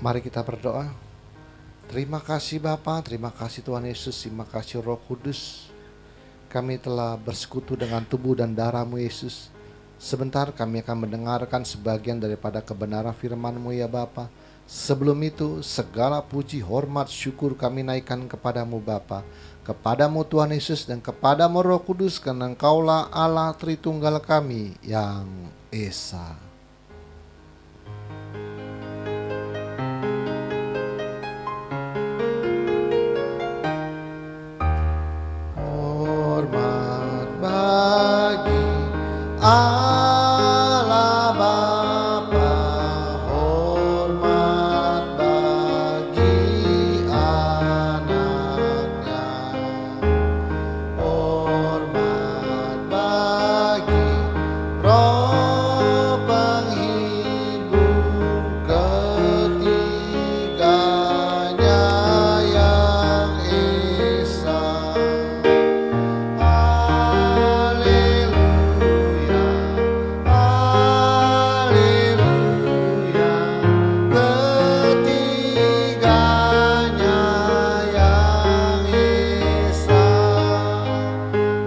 Mari kita berdoa. Terima kasih Bapa, terima kasih Tuhan Yesus, terima kasih Roh Kudus. Kami telah bersekutu dengan tubuh dan darah-Mu Yesus. Sebentar kami akan mendengarkan sebagian daripada kebenaran firman-Mu ya Bapa. Sebelum itu segala puji, hormat, syukur kami naikkan kepadamu Bapa, kepadamu Tuhan Yesus dan kepadamu Roh Kudus, karena Engkaulah Allah Tritunggal kami yang Esa. Hormat bagi Allah Bapa, hormat bagi anaknya, hormat bagi Roh penghibur ketiganya yang Esa. Haleluya, haleluya, ketiganya yang Esa.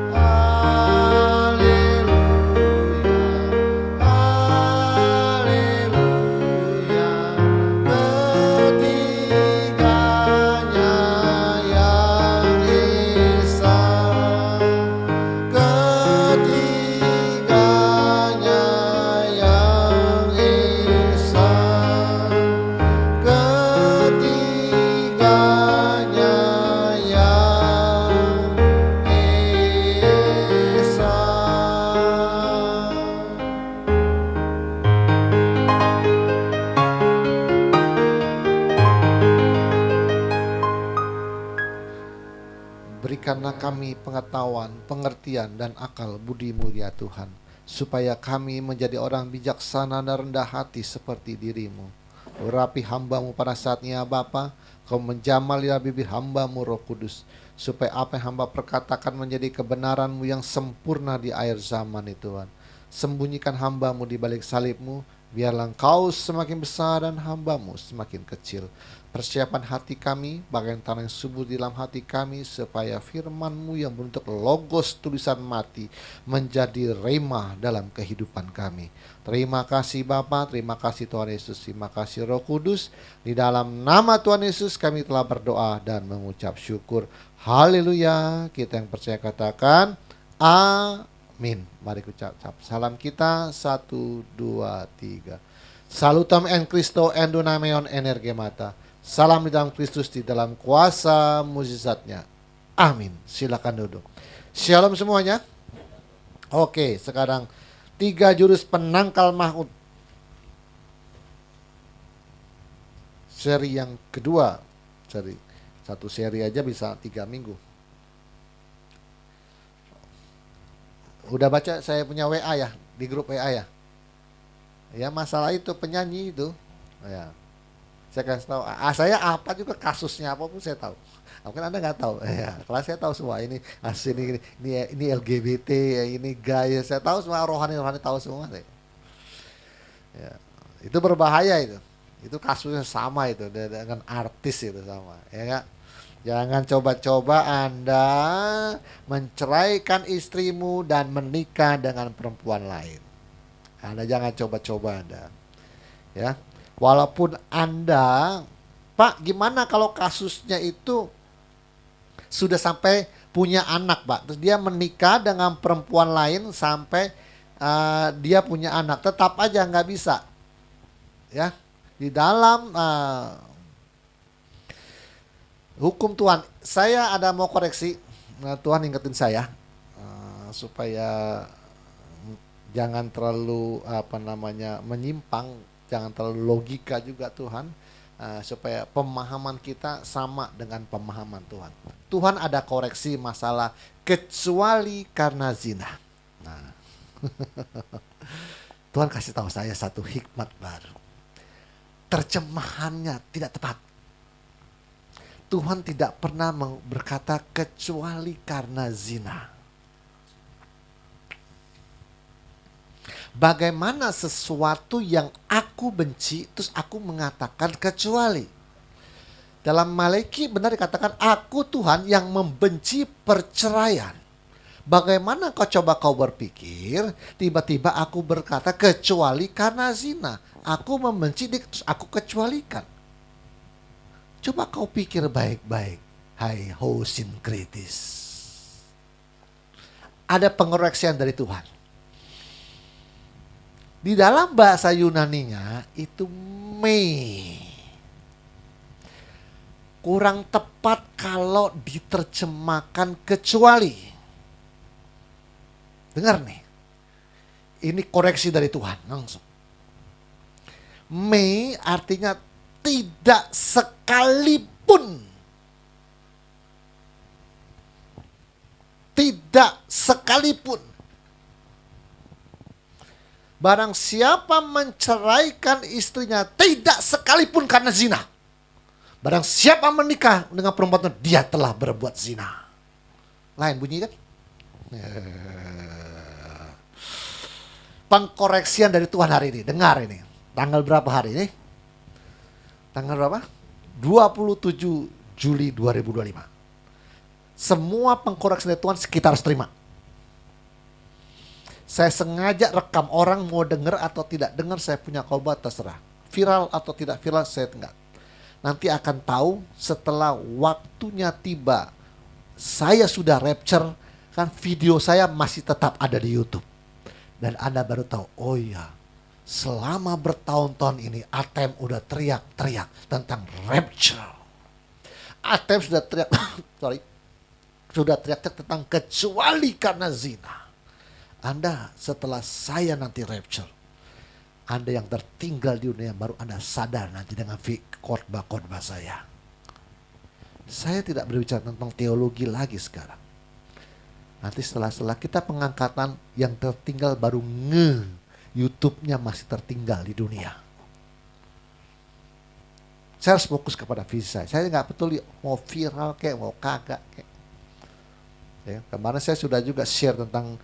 Haleluya, haleluya, ketiganya yang Esa. Ketiganya yang Esa, ketiganya yang Esa. Berikanlah kami pengetahuan, pengertian, dan akal budi-Mu ya Tuhan, supaya kami menjadi orang bijaksana dan rendah hati seperti diri-Mu. Urapi hamba-Mu pada saatnya Bapa, Kau menjamal ya bibir hamba-Mu Roh Kudus, supaya apa yang hamba perkatakan menjadi kebenaran-Mu yang sempurna di akhir zaman itu Tuhan. Sembunyikan hamba-Mu di balik salib-Mu, biarlah Engkau semakin besar dan hamba-Mu semakin kecil. Persiapan hati kami, bagian tanah yang subur di dalam hati kami, supaya firman-Mu yang berbentuk logos tulisan mati menjadi rema dalam kehidupan kami. Terima kasih Bapa, terima kasih Tuhan Yesus, terima kasih Roh Kudus. Di dalam nama Tuhan Yesus kami telah berdoa dan mengucap syukur. Haleluya. Kita yang percaya katakan amin. Mari ucap salam kita 1, 2, 3. Salutam en Christo en dunameon energemata. Salam di dalam Kristus, di dalam kuasa mujizatnya. Amin. Silakan duduk. Shalom semuanya. Oke, sekarang 3 jurus penangkal maut. Seri yang kedua. Satu seri aja bisa 3 minggu. Udah baca saya punya WA ya, di grup WA ya. Ya masalah itu penyanyi itu. Ya. Saya kasih tahu, saya apa juga kasusnya apapun saya tahu. Mungkin Anda nggak tahu, ya. Kalau saya tahu semua ini, ini LGBT, ya, ini gay, saya tahu semua, rohani tahu semua. Ya. Itu berbahaya itu. Itu kasusnya sama itu dengan artis itu sama, ya nggak? Jangan coba-coba Anda menceraikan istrimu dan menikah dengan perempuan lain. Anda jangan coba-coba Anda, ya. Walaupun Anda, Pak, gimana kalau kasusnya itu sudah sampai punya anak, Pak. Terus dia menikah dengan perempuan lain sampai dia punya anak, tetap aja nggak bisa, ya. Di dalam hukum Tuhan, saya ada mau koreksi. Tuhan ingetin saya supaya jangan terlalu menyimpang. Jangan terlalu logika juga Tuhan, supaya pemahaman kita sama dengan pemahaman Tuhan. Tuhan ada koreksi masalah kecuali karena zina. Nah, Tuhan kasih tahu saya satu hikmat baru. Terjemahannya tidak tepat. Tuhan tidak pernah berkata kecuali karena zina. Bagaimana sesuatu yang aku benci, terus aku mengatakan kecuali. Dalam Malaki benar dikatakan, aku Tuhan yang membenci perceraian. Bagaimana kau berpikir, tiba-tiba aku berkata kecuali karena zina. Aku membenci, terus aku kecualikan. Coba kau pikir baik-baik, hai Hosin kritis. Ada pengoreksian dari Tuhan. Di dalam bahasa Yunaninya itu kurang tepat kalau diterjemahkan kecuali. Dengar nih. Ini koreksi dari Tuhan langsung. Artinya tidak sekalipun. Tidak sekalipun. Barang siapa menceraikan istrinya tidak sekalipun karena zina. Barang siapa menikah dengan perempuan itu, dia telah berbuat zina. Lain bunyi kan? Pengkoreksian dari Tuhan hari ini. Dengar ini. Tanggal berapa hari ini? Tanggal berapa? 27 Juli 2025. Semua pengkoreksian dari Tuhan kita harus terima. Saya sengaja rekam, orang mau dengar atau tidak dengar, saya punya khotbah terserah. Viral atau tidak viral saya enggak. Nanti akan tahu setelah waktunya tiba. Saya sudah rapture, kan video saya masih tetap ada di YouTube. Dan Anda baru tahu, oh iya, selama bertahun-tahun ini Atem udah teriak-teriak tentang rapture. Atem sudah teriak, sudah teriak-teriak tentang kecuali karena zina. Anda setelah saya nanti rapture, Anda yang tertinggal di dunia baru Anda sadar nanti dengan khotbah-khotbah saya. Saya tidak berbicara tentang teologi lagi sekarang. Nanti setelah kita pengangkatan, yang tertinggal baru YouTube-nya masih tertinggal di dunia. Saya harus fokus kepada visi saya. Saya nggak peduli mau viral kayak mau kagak kayak. Ya, kemarin saya sudah juga share tentang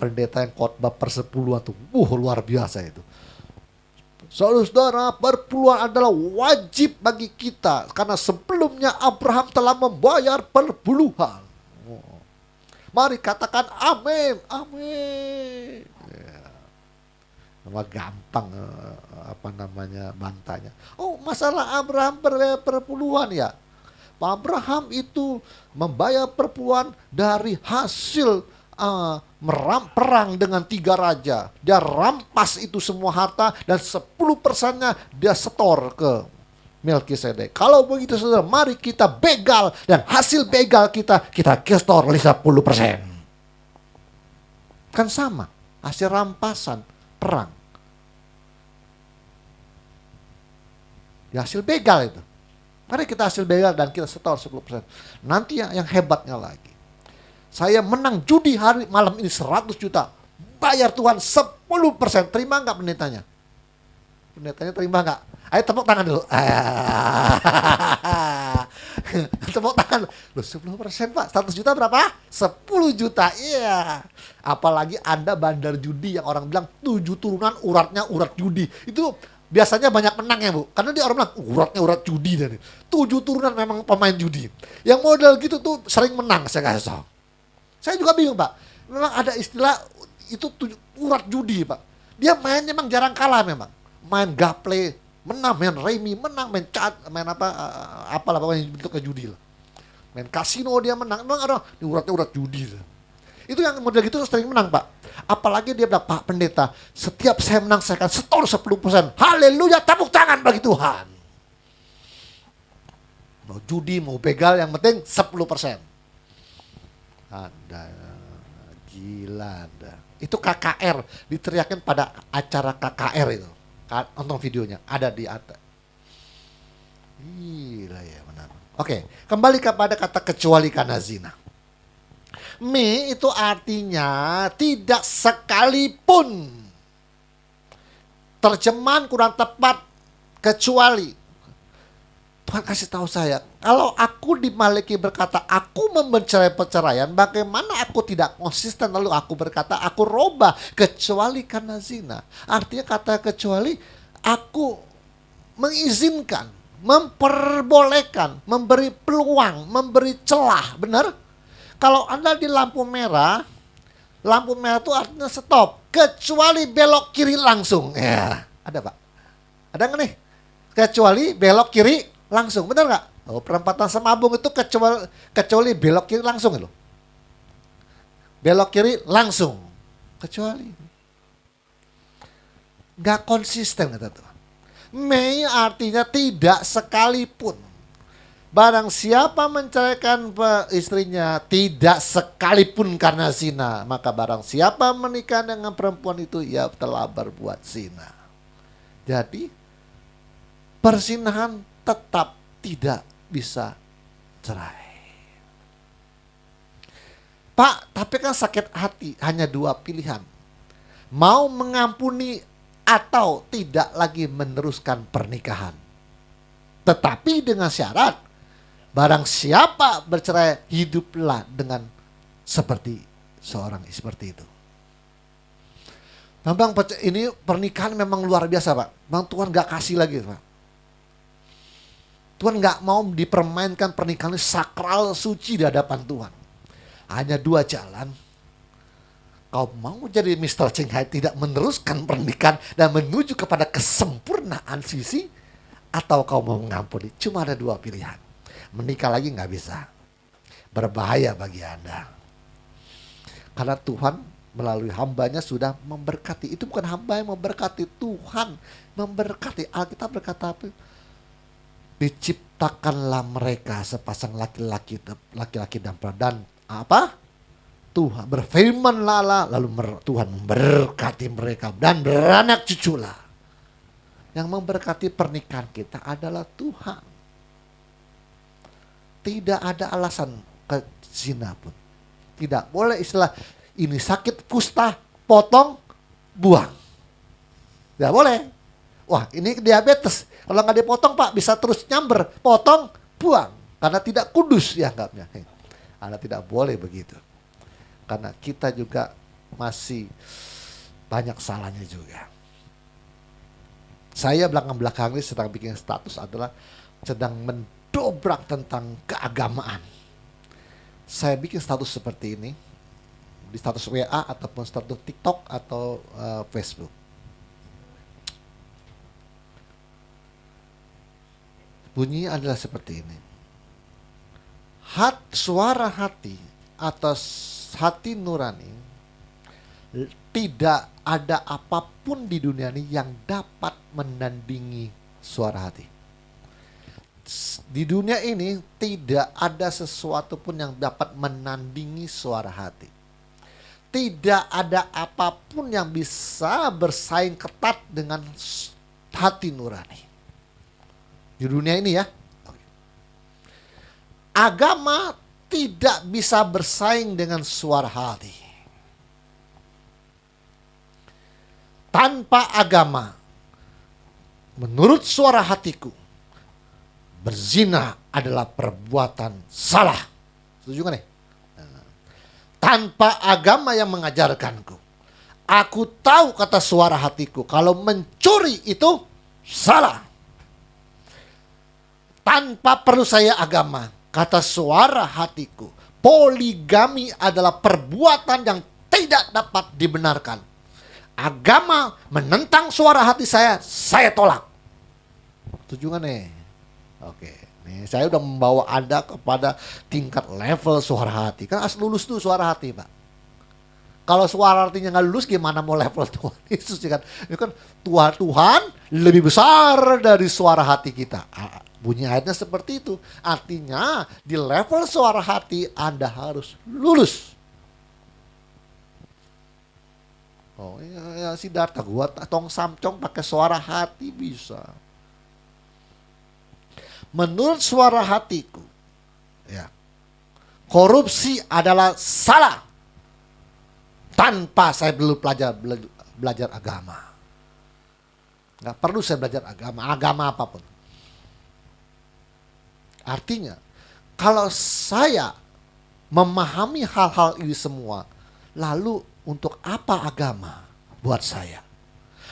pendeta yang khotbah persepuluhan tuh, luar biasa itu. Saudara, perpuluhan adalah wajib bagi kita karena sebelumnya Abraham telah membayar perpuluhan. Mari katakan amin, amin. Ya. Gampang bantahnya. Oh, masalah Abraham perpuluhan ya. Abraham itu membayar perpuluhan dari hasil perang dengan 3 raja. Dia rampas itu semua harta dan 10%-nya dia setor ke Melkisedek. Kalau begitu saudara, mari kita begal dan hasil begal kita setor 50%. Kan sama, hasil rampasan perang. Ya, hasil begal itu. Mari kita hasil begal dan kita setor 10%. Nanti yang hebatnya lagi. Saya menang judi hari malam ini 100 juta. Bayar Tuhan 10%. Terima nggak pendetanya? Pendetanya terima nggak? Ayo tepuk tangan dulu. Tepuk tangan. Loh 10% Pak. 100 juta berapa? 10 juta. Iya. Apalagi Anda bandar judi yang orang bilang 7 turunan uratnya urat judi. Itu biasanya banyak menang ya Bu. Karena dia orang bilang uratnya urat judi. 7 turunan memang pemain judi. Yang model gitu tuh sering menang saya kasih tahu. Saya juga bingung Pak, memang ada istilah itu urat judi Pak. Dia mainnya memang jarang kalah memang. Main gaple, menang, main remi, menang, main cat, main apalah pokoknya bentuknya judi lah. Main kasino dia menang, memang ada uratnya urat judi lah. Itu yang model gitu sering menang Pak. Apalagi dia bilang, Pak Pendeta, setiap saya menang saya akan setor 10%. Haleluya, tepuk tangan bagi Tuhan. Mau judi, mau begal, yang penting 10%. Ada gila ada. Itu KKR diteriakin pada acara KKR itu. Nonton videonya ada di atas. Gila ya benar. Oke, kembali kepada kata kecuali karena zina. Itu artinya tidak sekalipun. Terjemahan kurang tepat kecuali. Tuhan kasih tahu saya, kalau aku di Maliki berkata aku membenci perceraian, bagaimana aku tidak konsisten lalu aku berkata aku robah kecuali karena zina. Artinya kata kecuali, aku mengizinkan, memperbolehkan, memberi peluang, memberi celah. Benar? Kalau Anda di lampu merah itu artinya stop, kecuali belok kiri langsung. Ya, ada Pak? Ada nggak nih? Kecuali belok kiri langsung, benar nggak? Oh, perempatan Semabung itu kecuali belok kiri langsung loh. Belok kiri langsung, kecuali nggak konsisten kata Tuhan. Mei artinya tidak sekalipun. Barang siapa menceraikan istrinya tidak sekalipun karena zina, maka barang siapa menikah dengan perempuan itu ia telah berbuat zina. Jadi persinahan tetap tidak bisa cerai. Pak, tapi kan sakit hati, hanya dua pilihan. Mau mengampuni atau tidak lagi meneruskan pernikahan. Tetapi dengan syarat, barang siapa bercerai, hiduplah dengan seperti seperti itu. Bang, ini pernikahan memang luar biasa Pak. Bang, Tuhan gak kasih lagi Pak. Tuhan gak mau dipermainkan pernikahan ini sakral suci di hadapan Tuhan. Hanya dua jalan. Kau mau jadi Mr. Cheng Hai tidak meneruskan pernikahan dan menuju kepada kesempurnaan visi, atau kau mau mengampuni. Cuma ada dua pilihan. Menikah lagi gak bisa. Berbahaya bagi Anda. Karena Tuhan melalui hambanya sudah memberkati. Itu bukan hamba yang memberkati, Tuhan memberkati. Alkitab berkata apa? Diciptakanlah mereka sepasang laki-laki dan perempuan, dan apa? Tuhan berfirmanlah lalu Tuhan memberkati mereka dan beranak cuculah. Yang memberkati pernikahan kita adalah Tuhan. Tidak ada alasan ke zina pun. Tidak boleh istilah ini sakit kusta, potong, buang. Tidak boleh. Wah, ini diabetes. Kalau nggak dipotong Pak, bisa terus nyamber. Potong, buang. Karena tidak kudus dianggapnya. Anda tidak boleh begitu. Karena kita juga masih banyak salahnya juga. Saya belakang-belakang ini sedang bikin status adalah sedang mendobrak tentang keagamaan. Saya bikin status seperti ini. Di status WA ataupun status TikTok atau Facebook. Bunyi adalah seperti ini. Suara hati atau hati nurani, tidak ada apapun di dunia ini yang dapat menandingi suara hati. Di dunia ini tidak ada sesuatu pun yang dapat menandingi suara hati. Tidak ada apapun yang bisa bersaing ketat dengan hati nurani. Di dunia ini ya. Agama tidak bisa bersaing dengan suara hati. Tanpa agama, menurut suara hatiku, berzina adalah perbuatan salah. Setuju kan nih? Tanpa agama yang mengajarkanku, aku tahu kata suara hatiku, kalau mencuri itu salah. Tanpa perlu saya agama, kata suara hatiku, poligami adalah perbuatan yang tidak dapat dibenarkan. Agama menentang suara hati saya tolak. Setuju kan nih? Oke, nih saya udah membawa Anda kepada tingkat level suara hati. Kan harus lulus tuh suara hati Pak. Kalau suara hatinya nggak lulus, gimana mau level Tuhan Yesus ya kan? Itu kan Tuhan lebih besar dari suara hati kita. Bunyi ayatnya seperti itu. Artinya di level suara hati Anda harus lulus. Oh ya Siddhartha, gua tong samcong pakai suara hati bisa. Menurut suara hatiku, ya, korupsi adalah salah. Tanpa saya dulu belajar agama. Nggak perlu saya belajar agama apapun. Artinya, kalau saya memahami hal-hal ini semua, lalu untuk apa agama buat saya?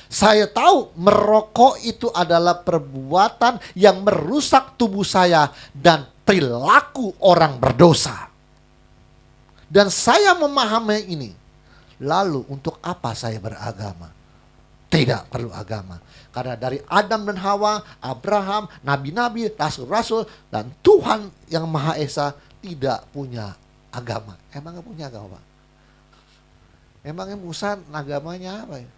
Saya tahu merokok itu adalah perbuatan yang merusak tubuh saya dan perilaku orang berdosa. Dan saya memahami ini. Lalu untuk apa saya beragama? Tidak perlu agama. Karena dari Adam dan Hawa, Abraham, nabi-nabi, rasul-rasul, dan Tuhan yang Maha Esa tidak punya agama. Emang gak punya agama? Emangnya Musa agamanya apa ya?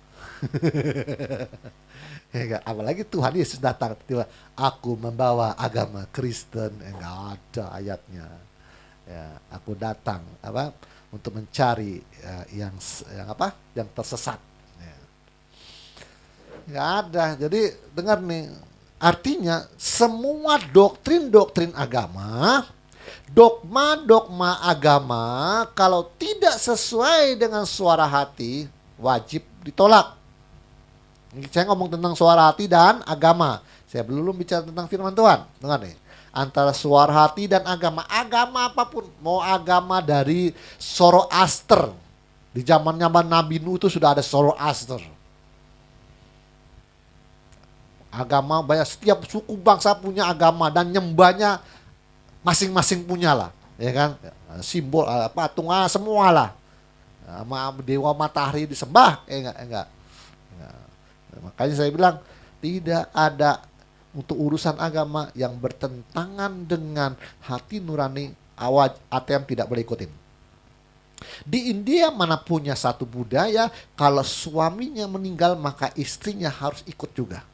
Ya, apalagi Tuhan Yesus datang tiba, aku membawa agama Kristen. Enggak ada ayatnya. Ya, aku datang untuk mencari yang tersesat. Nggak ada. Jadi dengar nih, artinya semua doktrin-doktrin agama, dogma-dogma agama, kalau tidak sesuai dengan suara hati, wajib ditolak. Saya ngomong tentang suara hati dan agama. Saya belum bicara tentang firman Tuhan. Dengar nih, antara suara hati dan agama, agama apapun, mau agama dari Zoroaster, di zamannya Nabi Nuh itu sudah ada Zoroaster. Agama banyak, setiap suku bangsa punya agama dan nyembahnya masing-masing punya lah, ya kan? Simbol patung semua lah. Dewa matahari disembah, enggak. Makanya saya bilang tidak ada untuk urusan agama yang bertentangan dengan hati nurani, ATM tidak boleh ikutin. Di India mana punya satu budaya, kalau suaminya meninggal maka istrinya harus ikut juga.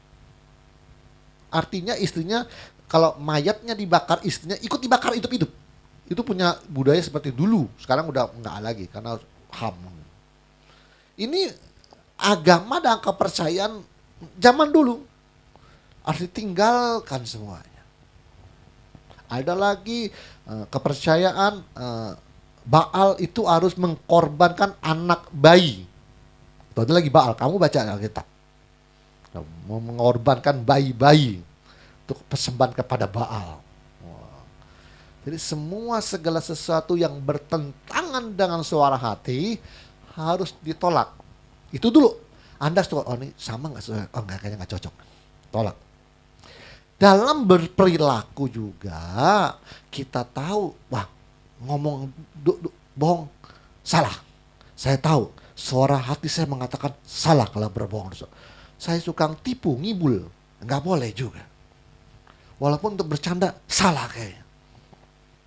Artinya istrinya kalau mayatnya dibakar, istrinya ikut dibakar hidup-hidup. Itu punya budaya seperti dulu. Sekarang udah enggak lagi karena HAM. Ini agama dan kepercayaan zaman dulu harus ditinggalkan semuanya. Ada lagi kepercayaan Baal itu harus mengkorbankan anak bayi. Itu ada lagi Baal, kamu baca Alkitab. Mau mengorbankan bayi-bayi untuk persembahan kepada Baal. Jadi semua segala sesuatu yang bertentangan dengan suara hati harus ditolak. Itu dulu. Anda suka, oh ini sama nggak? Oh enggak, kayaknya nggak cocok. Tolak. Dalam berperilaku juga kita tahu, wah ngomong bohong salah. Saya tahu suara hati saya mengatakan salah kalau berbohong. Saya suka tipu, ngibul, nggak boleh juga. Walaupun untuk bercanda salah kayaknya.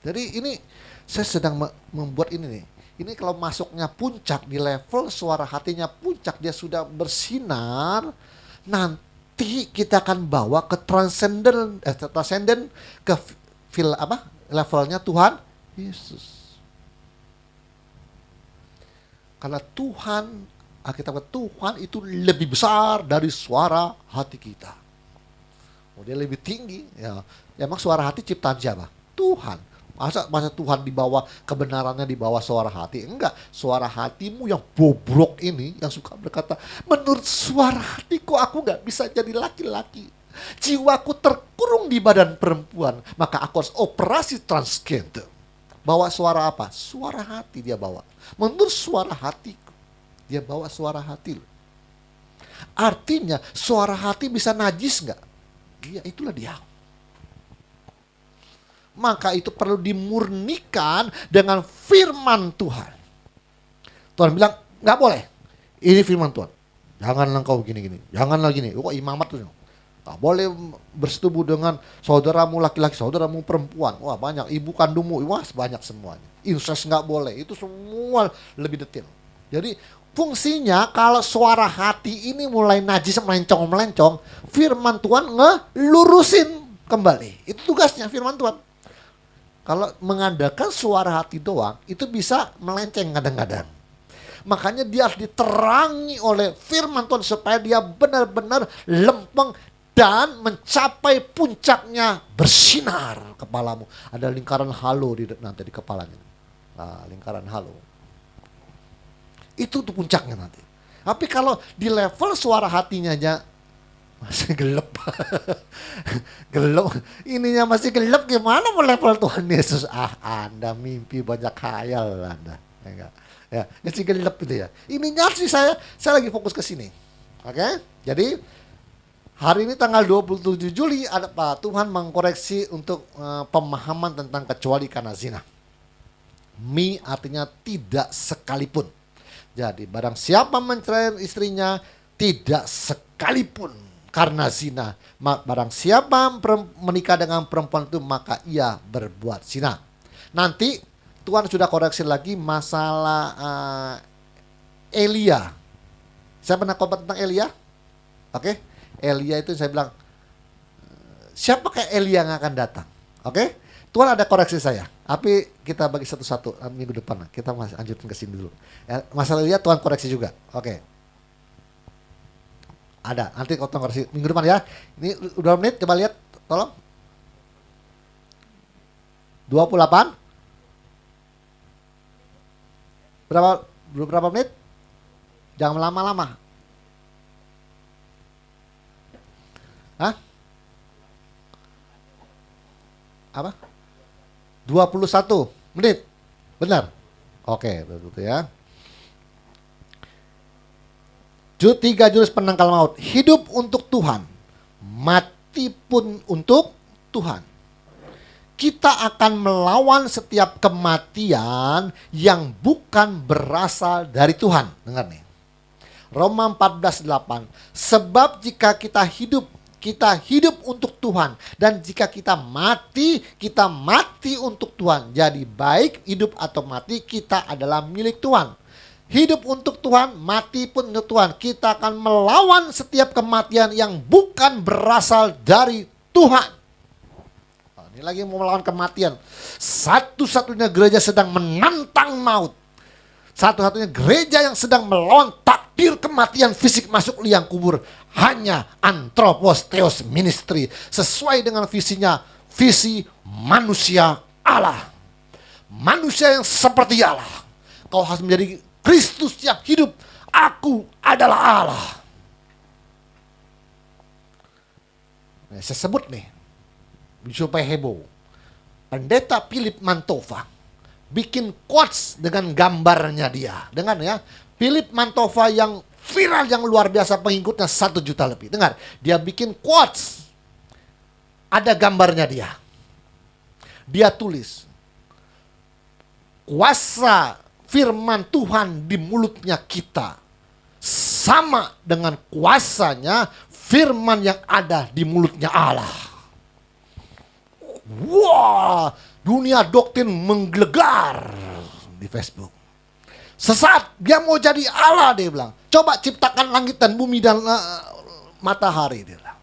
Jadi ini saya sedang membuat ini nih. Ini kalau masuknya puncak di level suara hatinya puncak, dia sudah bersinar, nanti kita akan bawa ke transcendent ke levelnya Tuhan Yesus. Karena Tuhan itu lebih besar dari suara hati kita. Dia lebih tinggi. Ya, emang suara hati ciptaan siapa? Tuhan. Masa Tuhan dibawa, kebenarannya dibawa suara hati? Enggak. Suara hatimu yang bobrok ini, yang suka berkata, menurut suara hatiku aku gak bisa jadi laki-laki. Jiwaku terkurung di badan perempuan. Maka aku harus operasi transgender. Bawa suara apa? Suara hati dia bawa. Menurut suara hatiku. Dia bawa suara hati. Artinya suara hati bisa najis gak? Iya, itulah dia. Maka itu perlu dimurnikan dengan firman Tuhan. Tuhan bilang, gak boleh. Ini firman Tuhan. Janganlah engkau gini-gini. Janganlah gini. Kok imamat tuh. Gak boleh bersetubuh dengan saudaramu laki-laki, saudaramu perempuan. Wah banyak. Ibu kandungmu. Wah banyak semuanya. Incest gak boleh. Itu semua lebih detail. Jadi fungsinya kalau suara hati ini mulai najis, melencong-melencong, firman Tuhan ngelurusin kembali. Itu tugasnya firman Tuhan. Kalau mengandalkan suara hati doang, itu bisa melenceng kadang-kadang. Makanya dia harus diterangi oleh firman Tuhan supaya dia benar-benar lempeng dan mencapai puncaknya bersinar kepalamu. Ada lingkaran halo nanti di kepalanya. Nah, lingkaran halo. Itu tuh puncaknya nanti. Tapi kalau di level suara hatinya aja Masih gelap. Gelap. Ininya masih gelap, gimana mau level Tuhan Yesus? Anda mimpi banyak khayal Anda. Ya, enggak. Ya, masih gelap gitu ya. Ininya sih saya lagi fokus ke sini. Oke? Jadi hari ini tanggal 27 Juli ada Pak Tuhan mengkoreksi untuk pemahaman tentang kecuali karena zina. Artinya tidak sekalipun. Jadi barang siapa menceraikan istrinya tidak sekalipun karena zina. Barang siapa menikah dengan perempuan itu maka ia berbuat zina. Nanti Tuhan sudah koreksi lagi masalah Elia. Saya pernah khotbah tentang Elia. Oke? Elia itu saya bilang siapa kayak Elia yang akan datang. Oke? Tuhan ada koreksi saya. Tapi kita bagi satu-satu minggu depan. Kita masih lanjutin ke sini dulu. Ya, masalah Elia Tuhan koreksi juga. Oke. Ada. Nanti Tuhan koreksi minggu depan ya. Ini udah menit coba lihat tolong. 28. Berapa menit? Jangan lama-lama. Hah? Apa? 21 menit. Benar? Oke, betul ya. 3 jurus penangkal maut. Hidup untuk Tuhan, mati pun untuk Tuhan. Kita akan melawan setiap kematian yang bukan berasal dari Tuhan. Dengar nih. Roma 14:8. Sebab jika kita hidup untuk Tuhan. Dan jika kita mati untuk Tuhan. Jadi baik hidup atau mati kita adalah milik Tuhan. Hidup untuk Tuhan, mati pun untuk Tuhan. Kita akan melawan setiap kematian yang bukan berasal dari Tuhan. Nah, ini lagi mau melawan kematian. Satu-satunya gereja sedang menantang maut. Satu-satunya gereja yang sedang melawan takdir kematian fisik masuk liang kubur. Hanya Anthropos Theos Ministry. Sesuai dengan visinya. Visi manusia Allah. Manusia yang seperti Allah. Kau harus menjadi Kristus yang hidup. Aku adalah Allah. Nah, saya sebut nih. Supaya heboh. Pendeta Philip Mantova bikin quotes dengan gambarnya dia. Dengar ya. Philip Mantova yang viral, yang luar biasa, pengikutnya 1 juta lebih. Dengar, dia bikin quotes. Ada gambarnya dia. Dia tulis, kuasa firman Tuhan di mulutnya kita sama dengan kuasanya firman yang ada di mulutnya Allah. Wah, dunia doktrin menggelegar di Facebook. Sesat, dia mau jadi Allah, dia bilang. Coba ciptakan langit dan bumi dan matahari, dia bilang.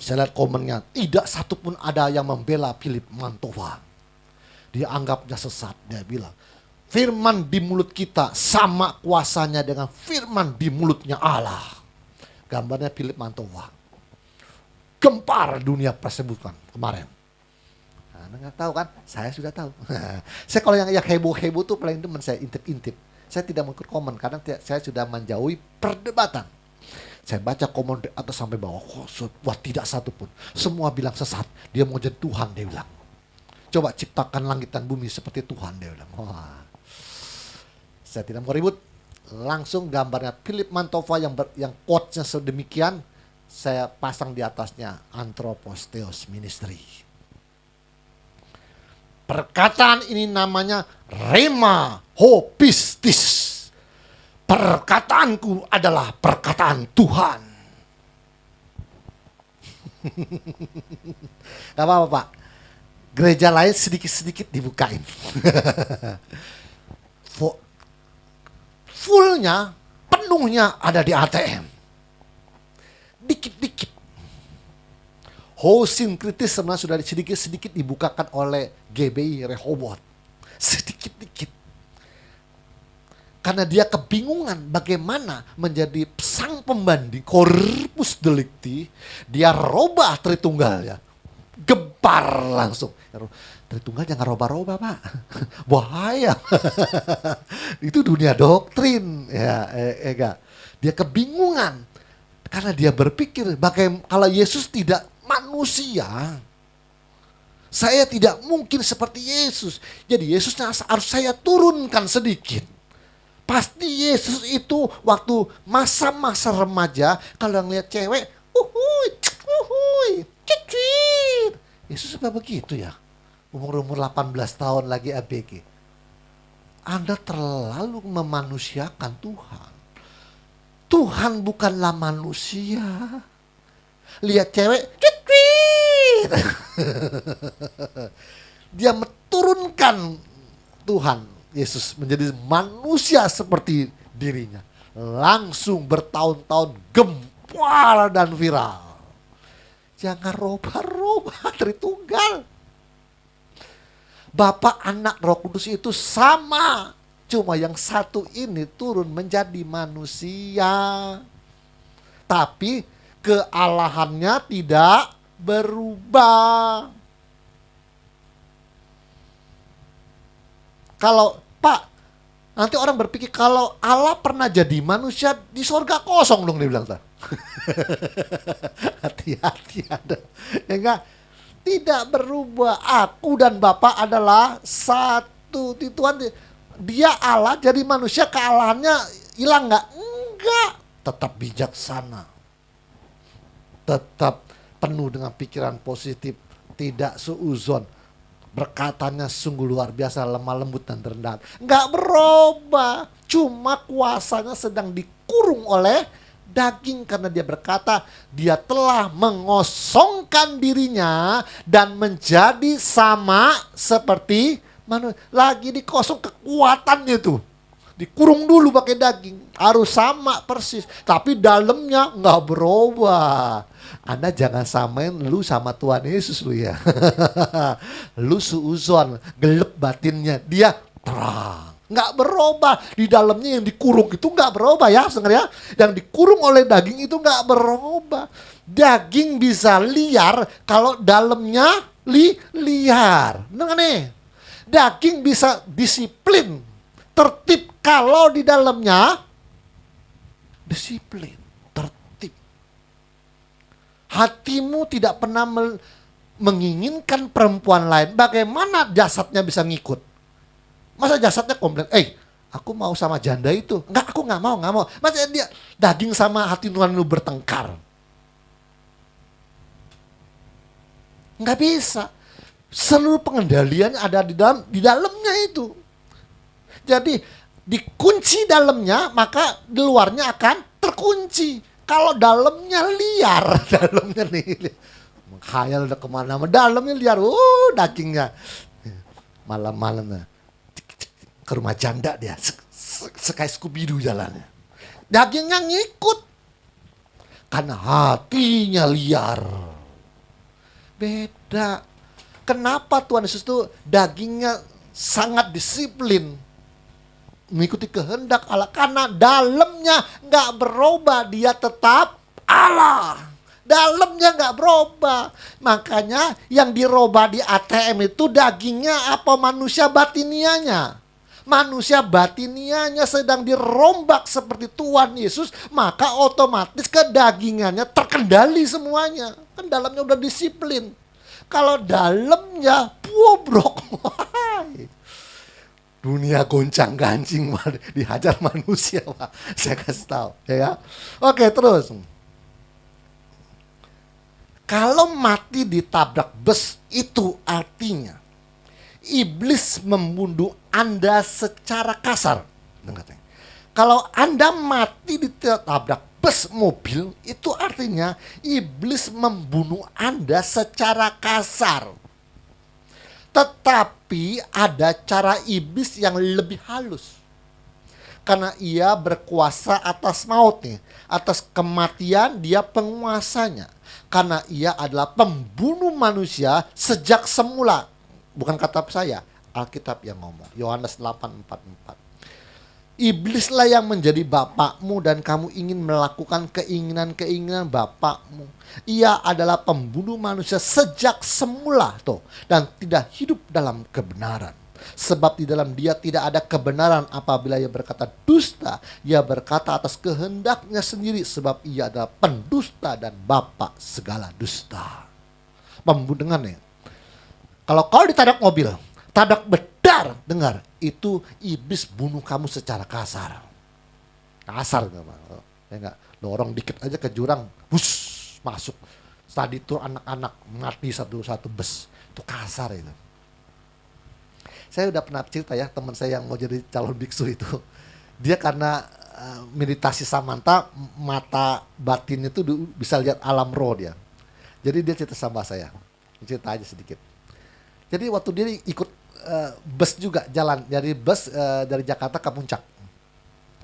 Saya lihat komennya, tidak satupun ada yang membela Philip Mantova. Dia anggapnya sesat, dia bilang. Firman di mulut kita sama kuasanya dengan firman di mulutnya Allah. Gambarnya Philip Mantova. Gempar dunia persebutan kemarin. Anda nggak tahu kan? Saya sudah tahu. Saya kalau yang heboh-heboh tuh paling demen saya intip-intip. Saya tidak mau ikut komen karena saya sudah menjauhi perdebatan. Saya baca komen dari atas sampai bawah. Wah, tidak satu pun. Semua bilang sesat. Dia mau jadi Tuhan, dia bilang. Coba ciptakan langit dan bumi seperti Tuhan, dia bilang. Wah. Saya tidak mau ribut. Langsung gambarnya Philip Mantova yang quotes-nya sedemikian. Saya pasang di atasnya Anthropos Theos Ministry. Perkataan ini namanya Rema Hopistis. Perkataanku adalah perkataan Tuhan. Gak apa-apa Pak. Gereja lain sedikit-sedikit dibukain. Fullnya, penuhnya ada di ATM. Dikit-dikit. Hosin kritis sebenarnya sudah sedikit-sedikit dibukakan oleh GBI Rehoboth. Sedikit-dikit. Karena dia kebingungan bagaimana menjadi sang pembanding corpus delicti. Dia robah Tritunggal ya. Gempar langsung. Tritunggal jangan robah-robah Pak. Bahaya. Itu dunia doktrin. Ya, enggak. Dia kebingungan. Karena dia berpikir bagaimana kalau Yesus tidak manusia, saya tidak mungkin seperti Yesus. Jadi Yesusnya harus saya turunkan sedikit. Pasti Yesus itu waktu masa-masa remaja, kalau ngeliat cewek, cicit. Yesus apa begitu ya? Umur 18 tahun lagi ABG. Anda terlalu memanusiakan Tuhan. Tuhan bukanlah manusia. Lihat cewek, cicit. Dia menurunkan Tuhan Yesus menjadi manusia seperti dirinya. Langsung bertahun-tahun gempar dan viral. Jangan robah-robah Tritunggal. Bapa, Anak, Roh Kudus itu sama. Cuma yang satu ini turun menjadi manusia. Tapi kealahannya tidak berubah. Kalau Pak, nanti orang berpikir kalau Allah pernah jadi manusia di sorga kosong dong, dia bilang. Hati-hati ada. Ya enggak? Tidak berubah. Aku dan Bapa adalah satu. Tuhan, dia Allah jadi manusia, kealahannya hilang enggak? Enggak. Tetap bijaksana. Tetap penuh dengan pikiran positif. Tidak suuzon. Berkatanya sungguh luar biasa, lemah lembut dan rendah. Enggak berubah. Cuma kuasanya sedang dikurung oleh daging. Karena dia berkata, dia telah mengosongkan dirinya dan menjadi sama seperti manusia. Lagi dikosong kekuatannya tuh. Dikurung dulu pakai daging. Harus sama persis. Tapi dalamnya enggak berubah. Anda jangan samain lu sama Tuhan Yesus lu ya. Lu suuzon, gelap batinnya, dia terang. Nggak berubah. Di dalamnya yang dikurung itu nggak berubah ya sebenarnya. Yang dikurung oleh daging itu nggak berubah. Daging bisa liar kalau dalamnya liar. Dengar nih. Daging bisa disiplin, tertib kalau di dalamnya disiplin. Hatimu tidak pernah menginginkan perempuan lain. Bagaimana jasadnya bisa ngikut? Masa jasadnya komplain, aku mau sama janda itu. Enggak, aku nggak mau. Masa dia daging sama hati nurani lu bertengkar? Nggak bisa. Seluruh pengendalian ada di dalamnya itu. Jadi dikunci dalamnya, maka di luarnya akan terkunci. Kalau dalamnya liar, dalamnya nih, khayal udah kemana, dalamnya liar, dagingnya. Malam-malam ke rumah janda dia, sekaya Scooby-Doo jalannya. Dagingnya ngikut, karena hatinya liar. Beda. Kenapa Tuhan Yesus itu dagingnya sangat disiplin? Mengikuti kehendak Allah, karena dalamnya nggak berubah, dia tetap Allah. Dalamnya nggak berubah. Makanya yang dirubah di ATM itu dagingnya apa manusia batinianya. Manusia batinianya sedang dirombak seperti Tuhan Yesus, maka otomatis kedagingannya terkendali semuanya. Kan dalamnya udah disiplin. Kalau dalamnya bobrok, dunia goncang gancing, dihajar manusia, Pak. Saya kasih tahu, ya. Oke, terus. Kalau mati ditabrak bus, itu artinya iblis membunuh Anda secara kasar. Kalau Anda mati ditabrak bus mobil, itu artinya iblis membunuh Anda secara kasar. Tetapi ada cara iblis yang lebih halus. Karena ia berkuasa atas maut nih. Atas kematian dia penguasanya. Karena ia adalah pembunuh manusia sejak semula. Bukan kata saya, Alkitab yang ngomong. Yohanes 8:44. Iblislah yang menjadi bapakmu dan kamu ingin melakukan keinginan-keinginan bapakmu. Ia adalah pembunuh manusia sejak semula tuh, dan tidak hidup dalam kebenaran. Sebab di dalam dia tidak ada kebenaran. Apabila ia berkata dusta, ia berkata atas kehendaknya sendiri, sebab ia adalah pendusta dan bapa segala dusta. Pembunuhannya. Kalau kau ditabrak mobil, tabrak bedar, dengar, itu iblis bunuh kamu secara kasar. Kasar enggak, ya enggak? Dorong dikit aja ke jurang, hus, masuk. Tadi tuh anak-anak mati satu bus. Itu kasar itu. Saya udah pernah cerita ya, teman saya yang mau jadi calon biksu itu. Dia karena meditasi samanta, mata batinnya tuh bisa lihat alam roh dia. Jadi dia cerita sama saya. Cerita aja sedikit. Jadi waktu dia ikut bus juga jalan, dari bus dari Jakarta ke Puncak.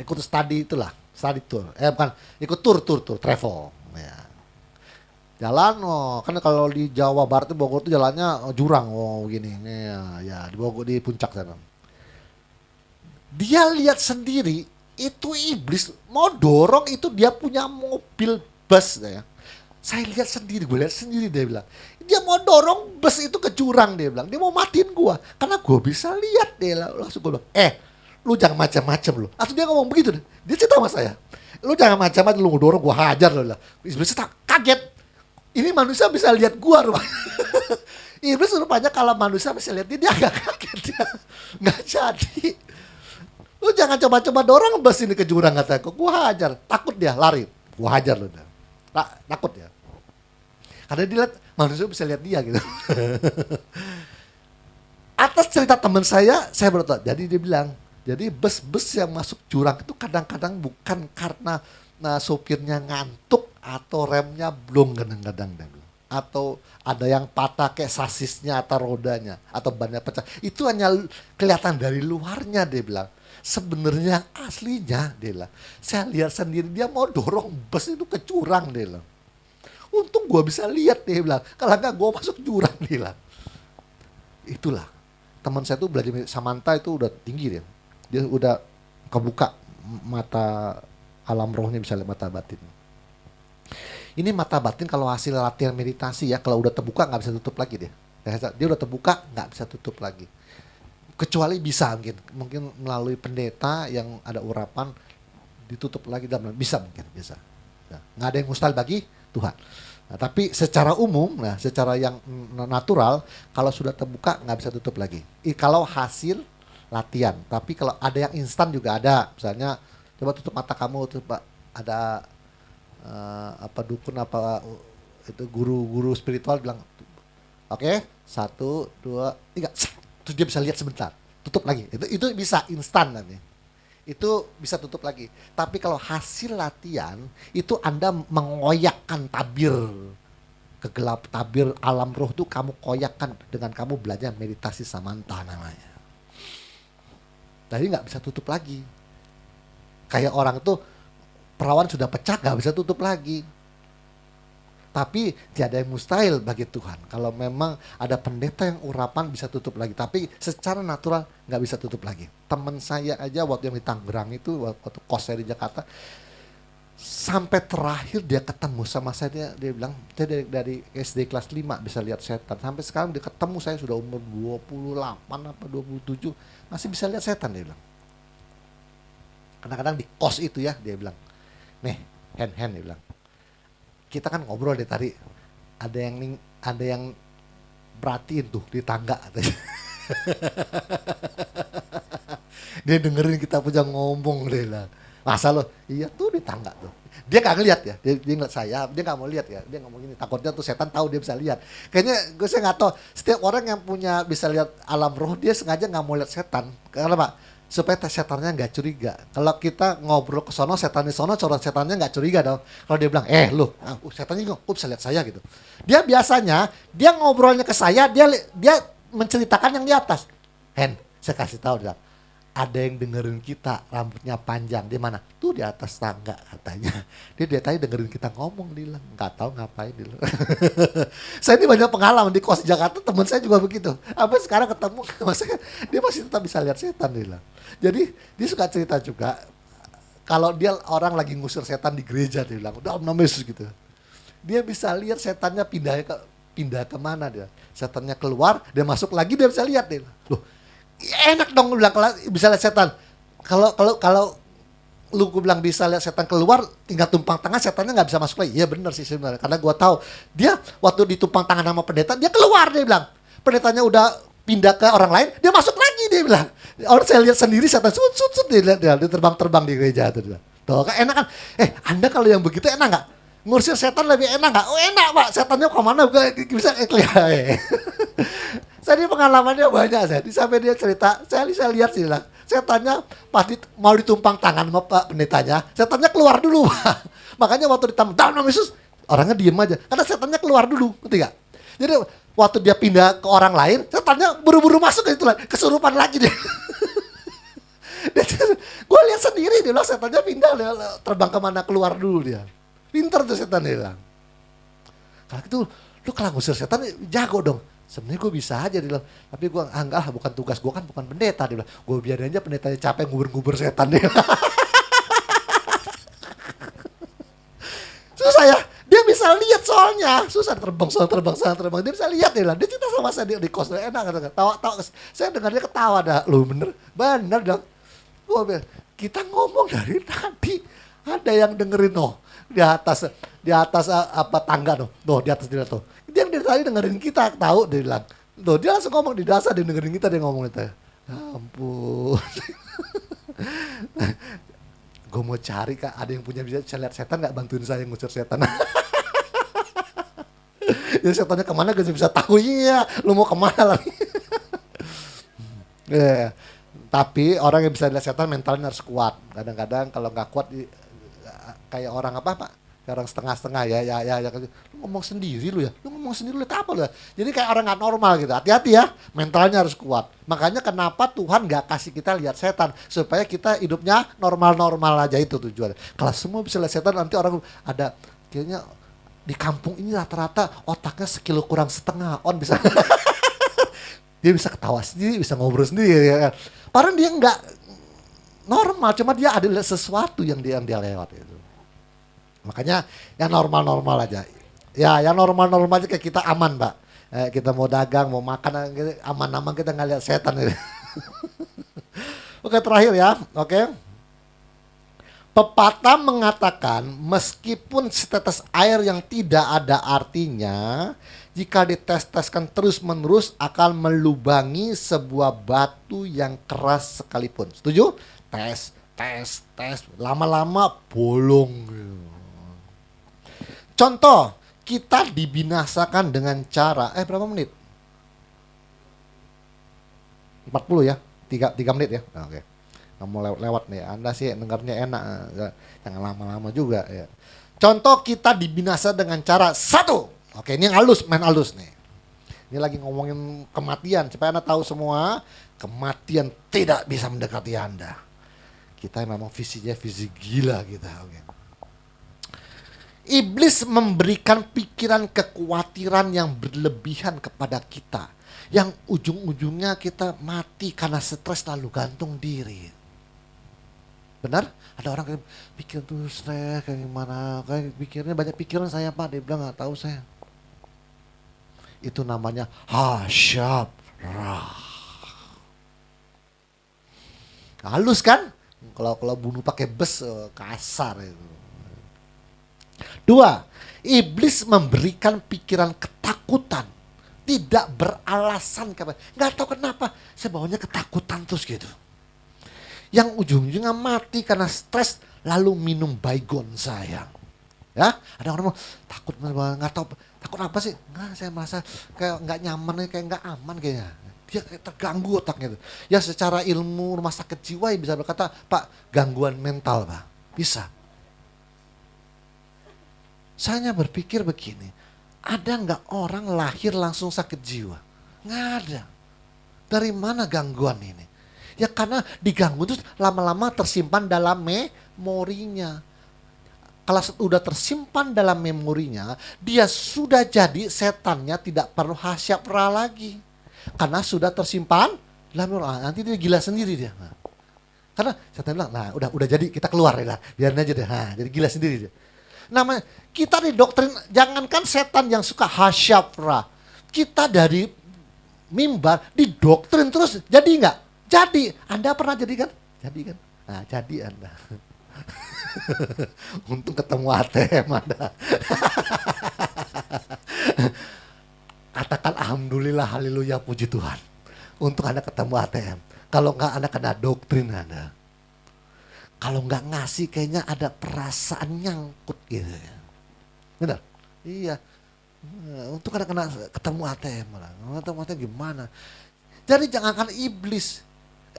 Ikut study itulah, study tour. Bukan, ikut tour travel. Ya. Jalan, kan kalau di Jawa Barat itu Bogor itu jalannya jurang, gini. Ya, di Bogor di Puncak sana. Dia lihat sendiri itu iblis mau dorong itu dia punya mobil bus ya. Saya lihat sendiri, gue lihat sendiri, dia bilang. Dia mau dorong bus itu ke jurang, dia bilang. Dia mau matiin gue. Karena gue bisa lihat, dia langsung gue bilang, lu jangan macam-macam lu. Langsung dia ngomong begitu. Dia cerita sama saya. Lu jangan macam-macam, lu dorong gue hajar lu. Iblis kaget. Ini manusia bisa lihat gue rupanya. Iblis rupanya kalau manusia bisa lihat dia agak kaget. Dia nggak jadi. Lu jangan coba-coba dorong bus ini ke jurang, kata gue hajar. Takut dia, lari. Gue hajar lu. Takut ya. Karena dia lihat, manusia bisa lihat dia gitu. Atas cerita teman saya baru tahu. Jadi dia bilang, jadi bus-bus yang masuk jurang itu kadang-kadang bukan karena sopirnya ngantuk atau remnya belum kadang-kadang. Atau ada yang patah kayak sasisnya atau rodanya atau bannya pecah. Itu hanya kelihatan dari luarnya, dia bilang. Sebenarnya aslinya, dia bilang, saya lihat sendiri dia mau dorong bus itu ke jurang, dia bilang. Untung gue bisa lihat, dia bilang. Kalau enggak gue masuk jurang, dia bilang. Itulah. Teman saya tuh belajar samanta itu udah tinggi dia. Dia udah kebuka mata alam rohnya, bisa lihat mata batin. Ini mata batin kalau hasil latihan meditasi ya, kalau udah terbuka nggak bisa tutup lagi dia. Dia udah terbuka nggak bisa tutup lagi. Kecuali bisa mungkin melalui pendeta yang ada urapan ditutup lagi dalam, bisa mungkin bisa. Nah, nggak ada yang mustahil bagi Tuhan. Nah, tapi secara umum, secara yang natural, kalau sudah terbuka nggak bisa tutup lagi. Kalau hasil latihan, tapi kalau ada yang instan juga ada. Misalnya, coba tutup mata kamu, coba ada dukun itu guru spiritual bilang, oke, 1, 2, 3, terus dia bisa lihat sebentar, tutup lagi. Itu bisa instan nanti. Itu bisa tutup lagi. Tapi kalau hasil latihan itu Anda mengoyakkan tabir kegelap, tabir alam roh itu kamu koyakkan dengan kamu belajar meditasi samanta namanya. Jadi nggak bisa tutup lagi. Kayak orang itu perawan sudah pecah nggak bisa tutup lagi. Tapi tiada yang mustahil bagi Tuhan. Kalau memang ada pendeta yang urapan bisa tutup lagi. Tapi secara natural nggak bisa tutup lagi. Teman saya aja waktu yang di Tangerang itu, waktu kos saya di Jakarta, sampai terakhir dia ketemu sama saya, dia bilang, saya dari SD kelas 5 bisa lihat setan. Sampai sekarang dia ketemu, saya sudah umur 28 apa 27, masih bisa lihat setan, dia bilang. Kadang-kadang di kos itu ya, dia bilang, nih, hand, dia bilang. Kita kan ngobrol deh tadi, ada yang perhatiin tuh di tangga. Dia dengerin kita punya ngomong, dia bilang. Masa lo? Iya tuh di tangga tuh. Dia gak ngeliat ya, dia ngeliat saya, dia gak mau lihat ya. Dia ngomong gini, takutnya tuh setan tahu dia bisa lihat. Kayaknya saya gak tahu, setiap orang yang punya bisa lihat alam roh, dia sengaja gak mau lihat setan. Karena Pak, supaya setannya nggak curiga. Kalau kita ngobrol ke sono, setan di sono, coret setannya nggak curiga dong. Kalau dia bilang, lu, setannya juga, bisa lihat saya gitu. Dia biasanya, dia ngobrolnya ke saya, dia menceritakan yang di atas. Saya kasih tahu dia, ada yang dengerin kita, rambutnya panjang, di mana? Tuh di atas tangga katanya. Dia tadi dengerin kita ngomong, dia bilang, nggak tahu ngapain dia. Saya ini banyak pengalaman di kos Jakarta, teman saya juga begitu. Sampai sekarang ketemu, dia masih tetap bisa lihat setan, dia bilang. Jadi dia suka cerita juga, kalau dia orang lagi ngusir setan di gereja, dia bilang, udah nama Yesus gitu. Dia bisa lihat setannya pindah kemana dia. Setannya keluar, dia masuk lagi, dia bisa lihat dia. Loh, enak dong lu bilang kalau bisa lihat setan. Kalau lu gue bilang bisa lihat setan keluar, tinggal tumpang tangan setannya nggak bisa masuk lagi. Iya benar sih sebenarnya, karena gue tahu dia waktu ditumpang tangan sama pendeta dia keluar, dia bilang pendetanya udah pindah ke orang lain, dia masuk lagi, dia bilang. Orang saya lihat sendiri setan sut dia terbang di gereja itu. Tuh kan enak kan? Anda kalau yang begitu enak nggak? Ngusir setan lebih enak nggak? Oh enak pak, setannya kemana bisa kelihatan. Saya pengalamannya banyak saya. Sampai dia cerita, saya lihat sih lah. Setannya pasti mau ditumpang tangan sama Pak pendetanya, setannya keluar dulu. Makanya waktu ditampang, dalam nama Yesus, orangnya diem aja. Karena setannya keluar dulu, ngerti gak? Jadi waktu dia pindah ke orang lain, setannya buru-buru masuk ke itu lagi, kesurupan lagi dia. Gue lihat sendiri dia bilang setannya pindah, terbang kemana keluar dulu dia. Pinter tuh setan dia bilang. Kalau gitu, lu kalau ngusir setan jago dong. Sebenarnya gue bisa aja dia bilang, tapi gue enggak lah, bukan tugas gue, kan bukan pendeta, dia bilang. Gue biarin aja pendetanya capek ngubur-ngubur setan dia. Susah ya, dia bisa lihat soalnya, susah terbang, dia bisa lihat dia bilang. Dia cerita sama saya di kos, enak kan, tawa, saya dengar dia ketawa dah, lu bener dong. Gue bilang, kita ngomong dari tadi, ada yang dengerin di atas apa tangga di atas dia tuh. Dia yang dari tadi dengerin kita, tahu dia bilang. Dia langsung ngomong di dasar, dia dengerin kita, dia ngomong itu. Ya ampun. Gue mau cari kak, ada yang punya bisa lihat setan nggak, bantuin saya ngusir setan. Ya setannya kemana gue bisa tahu, iya. Lu mau kemana lagi? Tapi orang yang bisa lihat setan mentalnya harus kuat. Kadang-kadang kalau nggak kuat kayak orang apa pak? Kayak orang setengah-setengah ya. Lu ngomong sendiri lu lihat apa lu ya? Jadi kayak orang nggak normal gitu. Hati-hati ya, mentalnya harus kuat. Makanya kenapa Tuhan nggak kasih kita lihat setan, supaya kita hidupnya normal-normal aja, itu tujuannya. Kalau semua bisa lihat setan, nanti orang ada kayaknya di kampung ini rata-rata otaknya sekilo kurang setengah on bisa. Dia bisa ketawa sendiri, bisa ngobrol sendiri ya. Padahal dia nggak normal, cuma dia ada sesuatu yang dia lewat itu. Makanya yang normal-normal aja. Ya yang normal-normal aja, kayak kita aman Pak. Kita mau dagang, mau makan, aman-aman, kita nggak lihat setan. Oke, terakhir ya, oke. Pepatah mengatakan meskipun setetes air yang tidak ada artinya, jika dites-teskan terus-menerus akan melubangi sebuah batu yang keras sekalipun. Setuju? Tes, lama-lama bolong. Contoh, kita dibinasakan dengan cara, berapa menit? 40 ya? 3 menit ya? Oke. Kamu lewat nih, Anda sih dengarnya enak, jangan lama-lama juga ya. Contoh, kita dibinasa dengan cara 1. Oke, ini yang main halus nih. Ini lagi ngomongin kematian, supaya Anda tahu semua, kematian tidak bisa mendekati Anda. Kita memang visinya visi gila kita, oke. Iblis memberikan pikiran kekhawatiran yang berlebihan kepada kita, yang ujung-ujungnya kita mati karena stres lalu gantung diri. Benar? Ada orang yang pikir tuh stres kayak gimana, kayak pikirnya banyak pikiran saya Pak, dia bilang nggak tahu saya. Itu namanya hasyabra. Halus kan? Kalau bunuh pakai bes kasar itu. 2. Iblis memberikan pikiran ketakutan, tidak beralasan, nggak tahu kenapa, saya bawanya ketakutan terus gitu. Yang ujung-ujungnya mati karena stres lalu minum baygon sayang. Ya, ada orang mau takut, nggak tahu takut apa sih? Nggak, saya merasa kayak nggak nyaman, kayak nggak aman kayaknya. Dia kayak terganggu otaknya itu. Ya secara ilmu rumah sakit jiwa bisa berkata, Pak, gangguan mental Pak, bisa. Saya berpikir begini, ada nggak orang lahir langsung sakit jiwa? Nggak ada. Dari mana gangguan ini? Ya karena diganggu itu lama-lama tersimpan dalam memorinya. Kalau sudah tersimpan dalam memorinya, dia sudah jadi setannya tidak perlu hasyabra lagi. Karena sudah tersimpan dalam memori. Nanti dia gila sendiri dia. Karena setan bilang, nah udah jadi kita keluar ya, biarin aja deh. Jadi gila sendiri dia. Namanya kita didoktrin, jangankan setan yang suka hasyabra, kita dari mimbar didoktrin terus, jadi enggak? Jadi, Anda pernah jadi kan? Jadi kan? Nah, jadi Anda. Untung ketemu ATM Anda. Katakan alhamdulillah, haleluya, puji Tuhan. Untuk Anda ketemu ATM. Kalau enggak Anda kena doktrin Anda. Kalau enggak ngasih kayaknya ada perasaan nyangkut gitu. Benar? Iya. Untuk Anda kena ketemu ATM malah. Ketemu ATM gimana? Jadi jangankan iblis.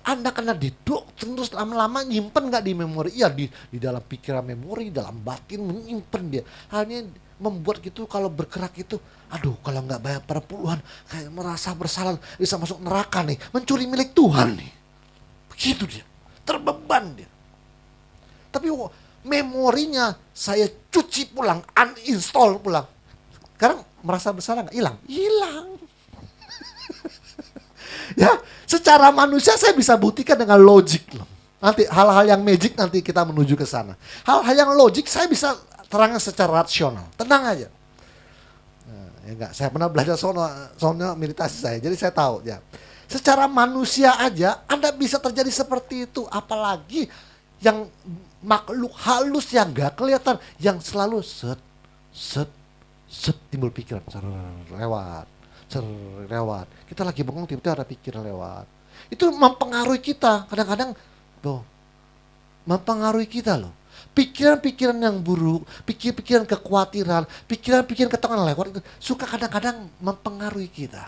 Anda kena didoktrin terus lama-lama nyimpen nggak di memori? Iya di dalam pikiran memori, dalam batin menyimpen dia. Hanya membuat gitu kalau bergerak itu, aduh kalau nggak bayar perpuluhan kayak merasa bersalah, bisa masuk neraka nih, mencuri milik Tuhan nih. Begitu dia, terbeban dia. Tapi memorinya saya cuci pulang, uninstall pulang. Sekarang merasa bersalah nggak? Hilang, hilang. Ya, secara manusia saya bisa buktikan dengan logik loh. Nanti hal-hal yang magic nanti kita menuju ke sana. Hal-hal yang logik saya bisa terangkan secara rasional. Tenang aja. Nah, ya enggak, saya pernah belajar soalnya meditasi saya. Jadi saya tahu ya. Secara manusia aja Anda bisa terjadi seperti itu, apalagi yang makhluk halus yang enggak kelihatan, yang selalu set timbul pikiran lewat. Kita lagi bengong tiba-tiba ada pikiran lewat. Itu mempengaruhi kita. Kadang-kadang mempengaruhi kita loh. Pikiran-pikiran yang buruk, pikiran kekhawatiran, pikiran-pikiran ketenangan lewat itu suka kadang-kadang mempengaruhi kita.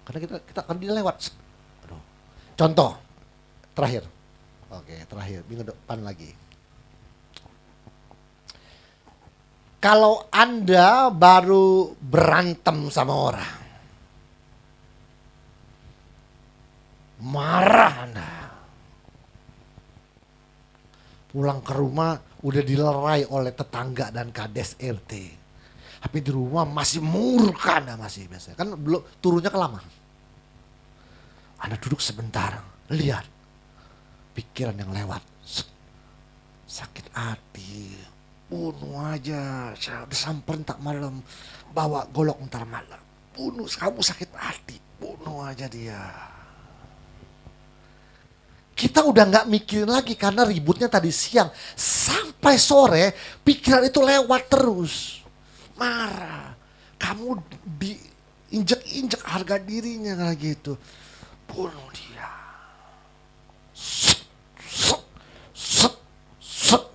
Karena kita akan dilewat. Contoh terakhir. Oke, terakhir minggu depan lagi. Kalau Anda baru berantem sama orang, marah Anda, pulang ke rumah udah dilerai oleh tetangga dan kades RT, tapi di rumah masih murka Anda, masih biasa kan, belum turunnya kelama. Anda duduk sebentar, lihat pikiran yang lewat, sakit hati, bunuh aja, saya udah samperin tak malam, bawa golok ntar malam, bunuh, kamu sakit hati, bunuh aja dia. Kita udah gak mikirin lagi karena ributnya tadi siang, sampai sore pikiran itu lewat terus, marah, kamu diinjek-injek harga dirinya kayak gitu, bunuh dia,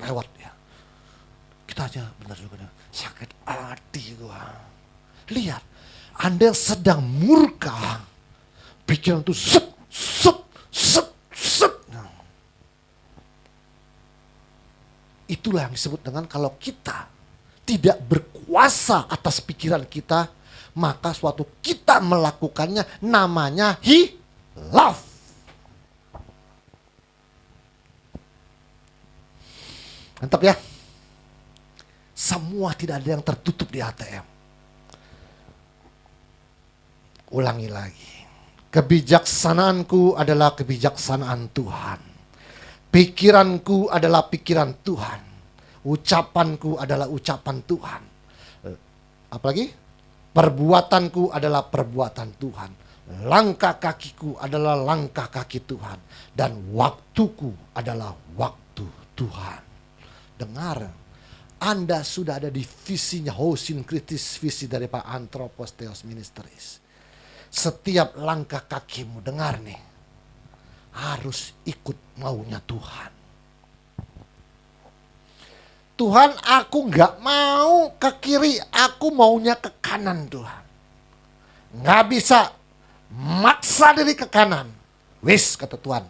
lewat. Kita aja benar juga sakit hati gua. Lihat, Anda sedang murka, pikiran itu set. Nah, itulah yang disebut dengan kalau kita tidak berkuasa atas pikiran kita, maka suatu kita melakukannya namanya hilaf. Mantap ya. Semua tidak ada yang tertutup di ATM. Ulangi lagi. Kebijaksanaanku adalah kebijaksanaan Tuhan. Pikiranku adalah pikiran Tuhan. Ucapanku adalah ucapan Tuhan. Apalagi? Perbuatanku adalah perbuatan Tuhan. Langkah kakiku adalah langkah kaki Tuhan. Dan waktuku adalah waktu Tuhan. Dengar. Anda sudah ada di visinya, Hosin kritis visi dari Pak Anthropos Theos Ministries. Setiap langkah kakimu, dengar nih, harus ikut maunya Tuhan. Tuhan, aku gak mau ke kiri, aku maunya ke kanan Tuhan. Gak bisa maksa diri ke kanan. Wis, kata Tuhan,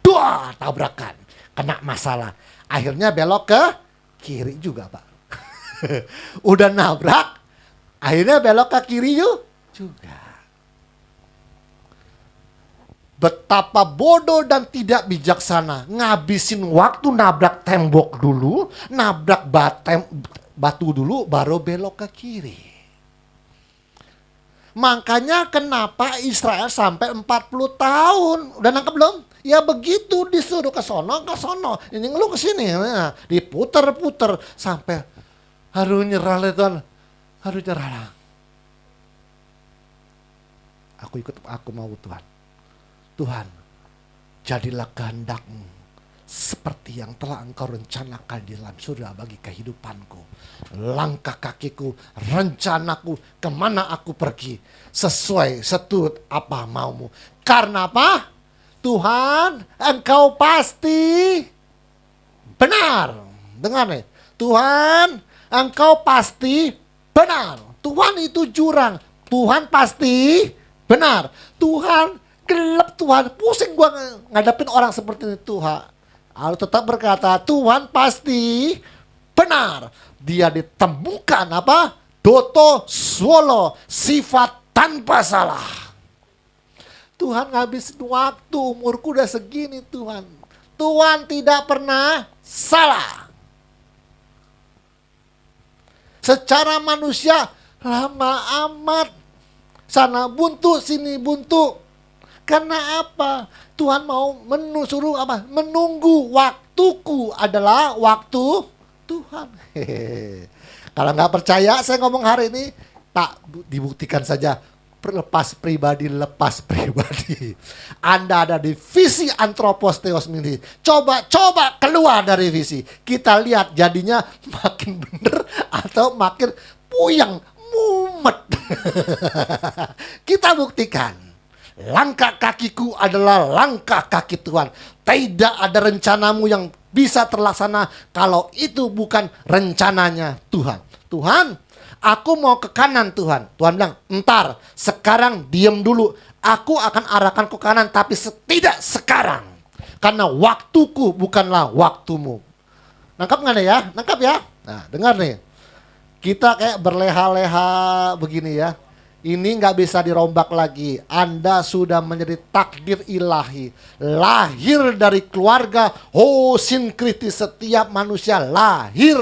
duh, tabrakan, kena masalah. Akhirnya belok ke kiri juga Pak. Udah nabrak, akhirnya belok ke kiri juga. Betapa bodoh dan tidak bijaksana. Ngabisin waktu nabrak tembok dulu, nabrak batu dulu, baru belok ke kiri. Makanya kenapa Israel sampai 40 tahun. Udah nangkep belum? Ya begitu, disuruh ke sono. Ini lu ke sini. Nah, diputer-puter sampai harus nyerah Tuhan. Harus nyerah. Aku mau Tuhan. Tuhan, jadilah kehendak-Mu seperti yang telah Engkau rencanakan di dalam surga bagi kehidupanku. Langkah kakiku, rencanaku, kemana aku pergi, sesuai seturut apa mau-Mu. Karena apa? Tuhan, Engkau pasti benar. Dengar nih, Tuhan, Engkau pasti benar. Tuhan itu jurang, Tuhan pasti benar. Tuhan gelap, Tuhan pusing gua ngadapin orang seperti ini. Tuhan harus tetap berkata, Tuhan pasti benar. Dia ditemukan apa? Doto Swolo, sifat tanpa salah. Tuhan ngabisin waktu, umurku udah segini Tuhan. Tuhan tidak pernah salah. Secara manusia lama amat. Sana buntu, sini buntu. Karena apa? Tuhan mau suruh apa? Menunggu, waktuku adalah waktu Tuhan. Kalau nggak percaya saya ngomong hari ini, tak dibuktikan saja. Lepas pribadi. Anda ada di visi Anthropos Theos ini. Coba keluar dari visi. Kita lihat jadinya makin bener atau makin puyeng, mumet. Kita buktikan. Langkah kakiku adalah langkah kaki Tuhan. Tidak ada rencanamu yang bisa terlaksana kalau itu bukan rencananya Tuhan. Tuhan, aku mau ke kanan Tuhan. Tuhan bilang, entar, sekarang diam dulu. Aku akan arahkan ke kanan, tapi tidak sekarang. Karena waktuku bukanlah waktumu. Nangkap nggak nih ya? Nangkap ya? Nah, dengar nih. Kita kayak berleha-leha begini ya. Ini nggak bisa dirombak lagi. Anda sudah menjadi takdir ilahi. Lahir dari keluarga sinkritis, setiap manusia lahir.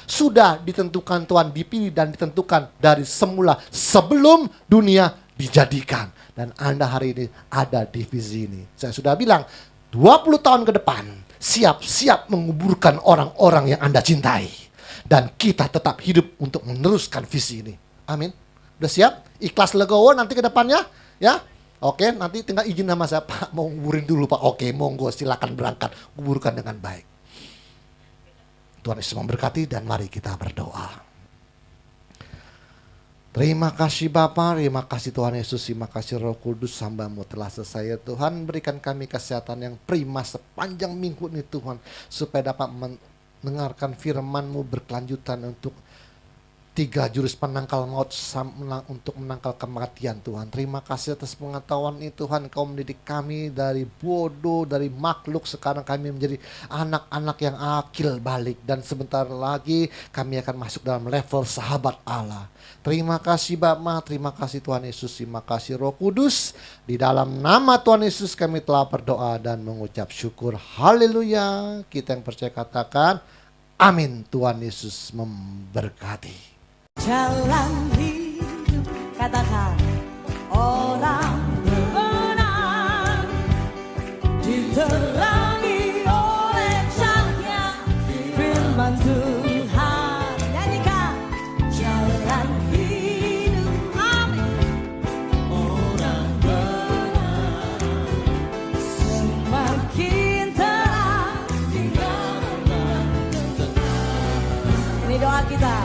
Sudah ditentukan Tuhan, dipilih dan ditentukan dari semula sebelum dunia dijadikan. Dan Anda hari ini ada di visi ini. Saya sudah bilang 20 tahun ke depan siap-siap menguburkan orang-orang yang Anda cintai. Dan kita tetap hidup untuk meneruskan visi ini. Amin. Udah siap? Ikhlas legowo nanti ke depannya? Ya? Oke, nanti tinggal izin sama saya, Pak, mau nguburin dulu Pak. Oke, monggo silakan berangkat. Kuburkan dengan baik. Tuhan Yesus memberkati dan mari kita berdoa. Terima kasih Bapa, terima kasih Tuhan Yesus, terima kasih Roh Kudus, hamba-Mu telah selesai. Tuhan, berikan kami kesehatan yang prima sepanjang minggu ini Tuhan, supaya dapat mendengarkan firman-Mu berkelanjutan untuk 3 jurus penangkal maut untuk menangkal kematian Tuhan. Terima kasih atas pengetahuan ini Tuhan. Kau mendidik kami dari bodoh, dari makhluk. Sekarang kami menjadi anak-anak yang akil balik. Dan sebentar lagi kami akan masuk dalam level sahabat Allah. Terima kasih Bapa, terima kasih Tuhan Yesus, terima kasih Roh Kudus. Di dalam nama Tuhan Yesus kami telah berdoa dan mengucap syukur. Haleluya. Kita yang percaya katakan amin. Tuhan Yesus memberkati. Jalan hidup, katakan orang benar diterangi oleh cahaya firman Tuhan. Nyanyikan jalan hidup, amin. Orang benar semakin terang. Ini doa kita.